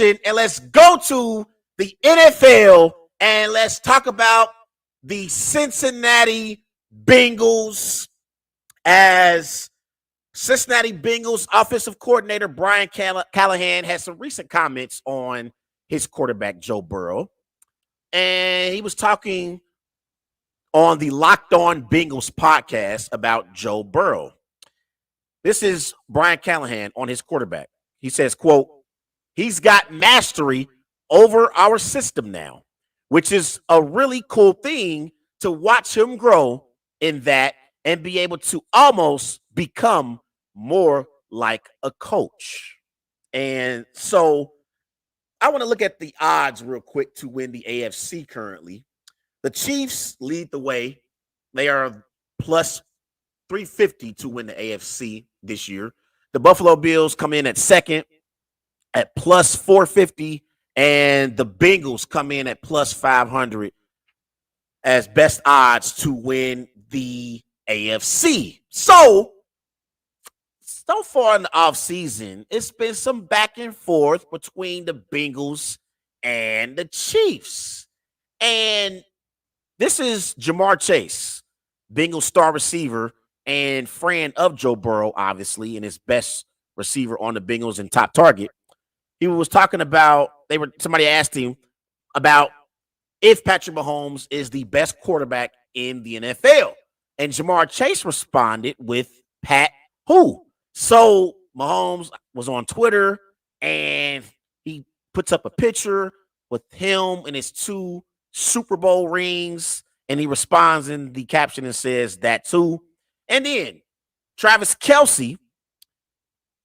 and let's go to the NFL and let's talk about the Cincinnati Bengals, as Cincinnati Bengals offensive coordinator Brian Callahan has some recent comments on his quarterback Joe Burrow. And he was talking on the Locked On Bengals podcast about Joe Burrow. This is Brian Callahan on his quarterback. He says, quote, "He's got mastery over our system now, which is a really cool thing to watch him grow in that and be able to almost become more like a coach." And so I want to look at the odds real quick to win the AFC currently. The Chiefs lead the way. They are plus 350 to win the AFC this year. The Buffalo Bills come in at second at plus 450, and the Bengals come in at plus 500 as best odds to win the AFC. So far in the offseason, it's been some back and forth between the Bengals and the Chiefs. And this is Jamar Chase, Bengals star receiver and friend of Joe Burrow, obviously, and his best receiver on the Bengals and top target. He was talking about, somebody asked him about if Patrick Mahomes is the best quarterback in the NFL. And Jamar Chase responded with Pat who? So Mahomes was on Twitter and he puts up a picture with him and his 2 Super Bowl rings. And he responds in the caption and says that too. And then Travis Kelce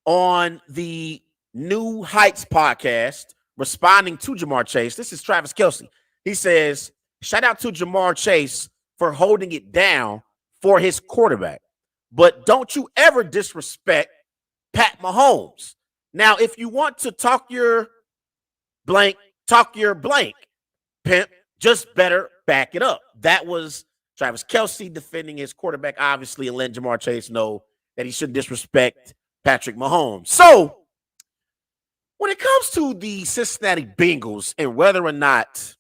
on the New Heights podcast responding to Jamar Chase. This is Travis Kelce. He says, "Shout out to Jamar Chase for holding it down for his quarterback. But don't you ever disrespect Pat Mahomes. Now, if you want to talk your blank, pimp, just better back it up." That was Travis Kelce defending his quarterback, obviously, and letting Jamar Chase know that he shouldn't disrespect Patrick Mahomes. So, when it comes to the Cincinnati Bengals and whether or not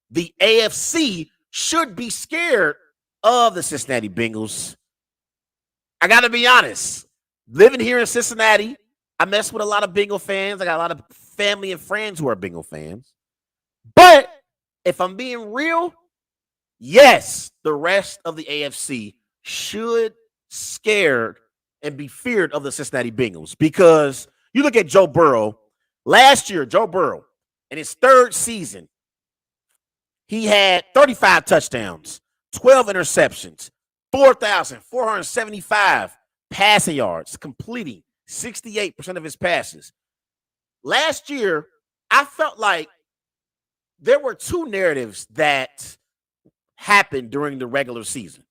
the AFC should be scared of the Cincinnati Bengals, I got to be honest. Living here in Cincinnati, I mess with a lot of Bengal fans. I got a lot of family and friends who are Bengal fans. But if I'm being real, yes, the rest of the AFC should scared and be feared of the Cincinnati Bengals, because you look at Joe Burrow. Last year, Joe Burrow, in his 3rd season, he had 35 touchdowns, 12 interceptions, 4,475 passing yards, completing 68% of his passes. Last year, I felt like there were 2 narratives that happened during the regular season.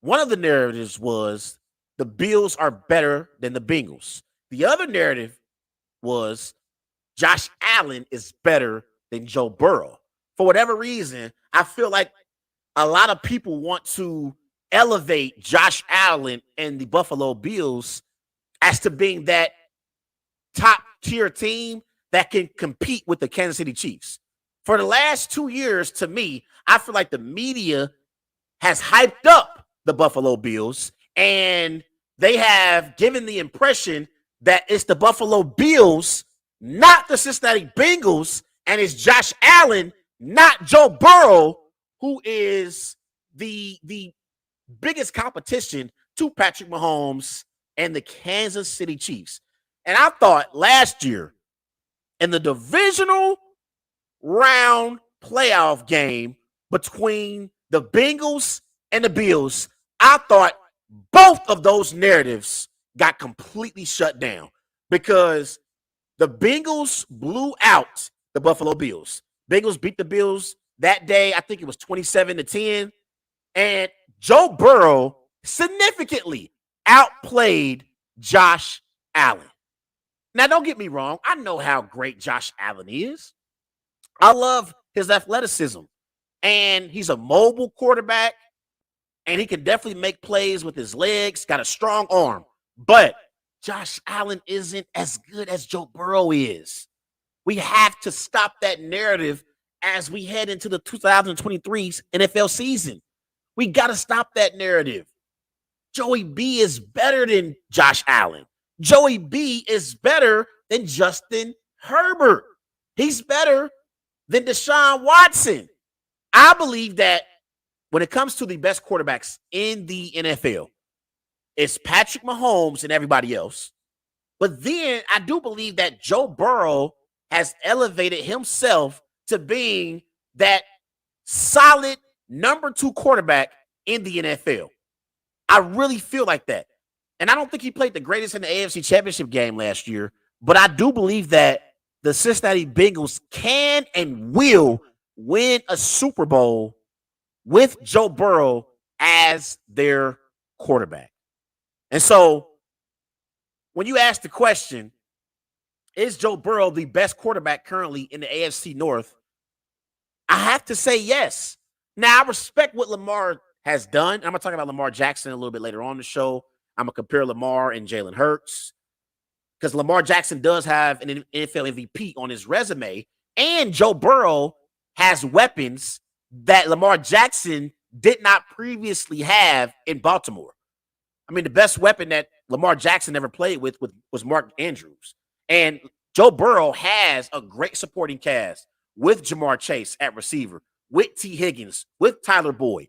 One of the narratives was the Bills are better than the Bengals. The other narrative was Josh Allen is better than Joe Burrow. For whatever reason, I feel like a lot of people want to elevate Josh Allen and the Buffalo Bills as to being that top tier team that can compete with the Kansas City Chiefs. For the last 2 years, to me, I feel like the media has hyped up the Buffalo Bills, and they have given the impression that it's the Buffalo Bills, not the Cincinnati Bengals, and it's Josh Allen, not Joe Burrow, who is the biggest competition to Patrick Mahomes and the Kansas City Chiefs. And I thought last year in the divisional round playoff game between the Bengals and the Bills, I thought both of those narratives got completely shut down because the Bengals blew out the Buffalo Bills. Bengals beat the Bills that day. I think it was 27-10. And Joe Burrow significantly outplayed Josh Allen. Now, don't get me wrong. I know how great Josh Allen is. I love his athleticism. And he's a mobile quarterback. And he can definitely make plays with his legs. Got a strong arm. But Josh Allen isn't as good as Joe Burrow is. We have to stop that narrative as we head into the 2023 NFL season. We got to stop that narrative. Joey B is better than Josh Allen. Joey B is better than Justin Herbert. He's better than Deshaun Watson. I believe that when it comes to the best quarterbacks in the NFL, it's Patrick Mahomes and everybody else. But then I do believe that Joe Burrow has elevated himself to being that solid number 2 quarterback in the NFL. I really feel like that. And I don't think he played the greatest in the AFC Championship game last year, but I do believe that the Cincinnati Bengals can and will win a Super Bowl with Joe Burrow as their quarterback. And so when you ask the question, is Joe Burrow the best quarterback currently in the AFC North? I have to say yes. Now, I respect what Lamar has done. I'm going to talk about Lamar Jackson a little bit later on in the show. I'm going to compare Lamar and Jalen Hurts because Lamar Jackson does have an NFL MVP on his resume, and Joe Burrow has weapons that Lamar Jackson did not previously have in Baltimore. I mean, the best weapon that Lamar Jackson ever played with was Mark Andrews. And Joe Burrow has a great supporting cast with Jamar Chase at receiver, with T. Higgins, with Tyler Boyd.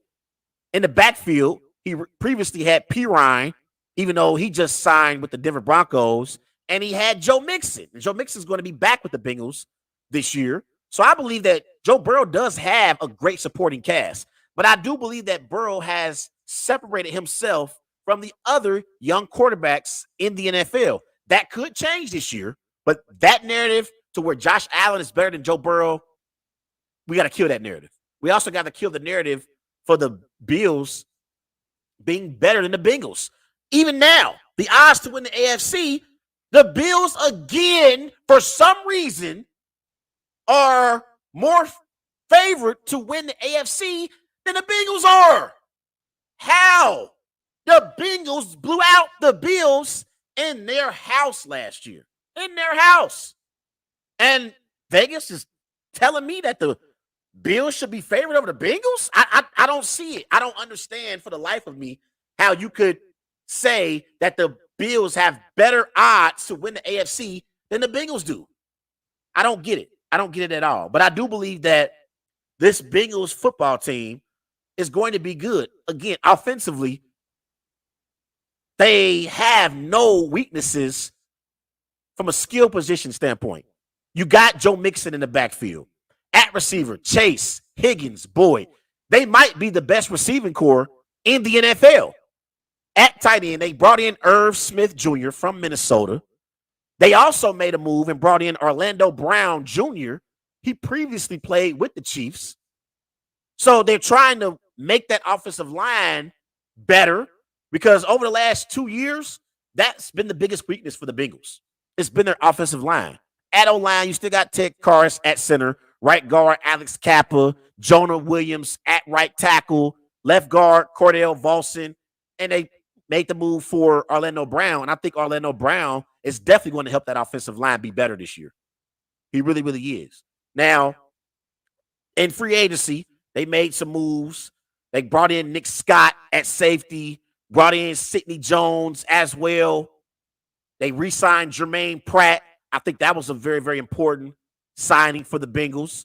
In the backfield, he previously had P. Ryan, even though he just signed with the Denver Broncos, and he had Joe Mixon. And Joe Mixon is going to be back with the Bengals this year. So I believe that Joe Burrow does have a great supporting cast. But I do believe that Burrow has separated himself from the other young quarterbacks in the NFL. That could change this year, but that narrative to where Josh Allen is better than Joe Burrow, we got to kill that narrative. We also got to kill the narrative for the Bills being better than the Bengals. Even now, the odds to win the AFC, the Bills again, for some reason, are more favored to win the AFC than the Bengals are. How? The Bengals blew out the Bills in their house last year. In their house. And Vegas is telling me that the Bills should be favored over the Bengals? I don't see it. I don't understand for the life of me how you could say that the Bills have better odds to win the AFC than the Bengals do. I don't get it. I don't get it at all. But I do believe that this Bengals football team is going to be good. Again, offensively, they have no weaknesses from a skill position standpoint. You got Joe Mixon in the backfield. At receiver, Chase, Higgins, Boyd. They might be the best receiving core in the NFL. At tight end, they brought in Irv Smith Jr. from Minnesota. They also made a move and brought in Orlando Brown Jr. He previously played with the Chiefs. So they're trying to make that offensive line better because over the last 2 years, that's been the biggest weakness for the Bengals. It's been their offensive line. At O-line, you still got Ted Karras at center, right guard Alex Kappa, Jonah Williams at right tackle, left guard Cordell Volson, and they made the move for Orlando Brown. And I think Orlando Brown is definitely going to help that offensive line be better this year. He really, really is. Now, in free agency, they made some moves. They brought in Nick Scott at safety, brought in Sidney Jones as well. They re-signed Jermaine Pratt. I think that was a very, very important signing for the Bengals.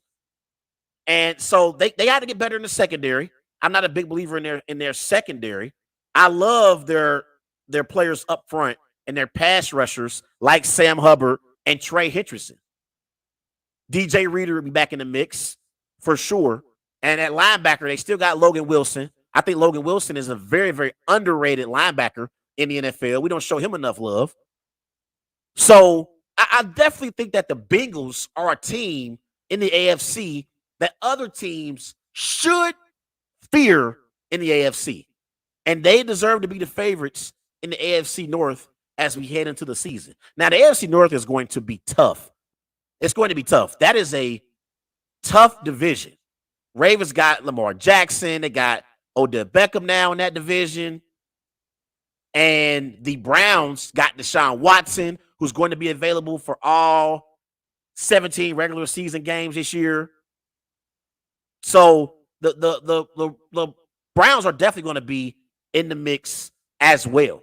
And so they had to get better in the secondary. I'm not a big believer in their secondary. I love their players up front and their pass rushers like Sam Hubbard and Trey Hendrickson. DJ Reader will be back in the mix for sure. And at linebacker, they still got Logan Wilson. I think Logan Wilson is a very, very underrated linebacker in the NFL. We don't show him enough love. So I definitely think that the Bengals are a team in the AFC that other teams should fear in the AFC. And they deserve to be the favorites in the AFC North as we head into the season. Now, the AFC North is going to be tough. It's going to be tough. That is a tough division. Ravens got Lamar Jackson. They got Odell Beckham now in that division. And the Browns got Deshaun Watson, who's going to be available for all 17 regular season games this year. So the Browns are definitely going to be in the mix as well.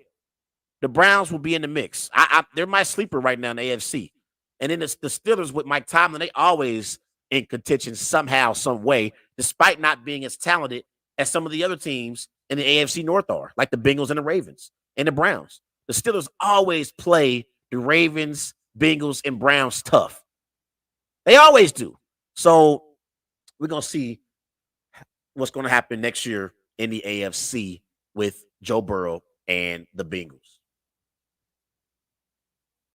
The Browns will be in the mix. They're my sleeper right now in the AFC. And then the Steelers with Mike Tomlin, they always in contention somehow, some way, despite not being as talented as some of the other teams in the AFC North are, like the Bengals and the Ravens and the Browns. The Steelers always play the Ravens, Bengals, and Browns tough. They always do. So we're going to see what's going to happen next year in the AFC with Joe Burrow and the Bengals.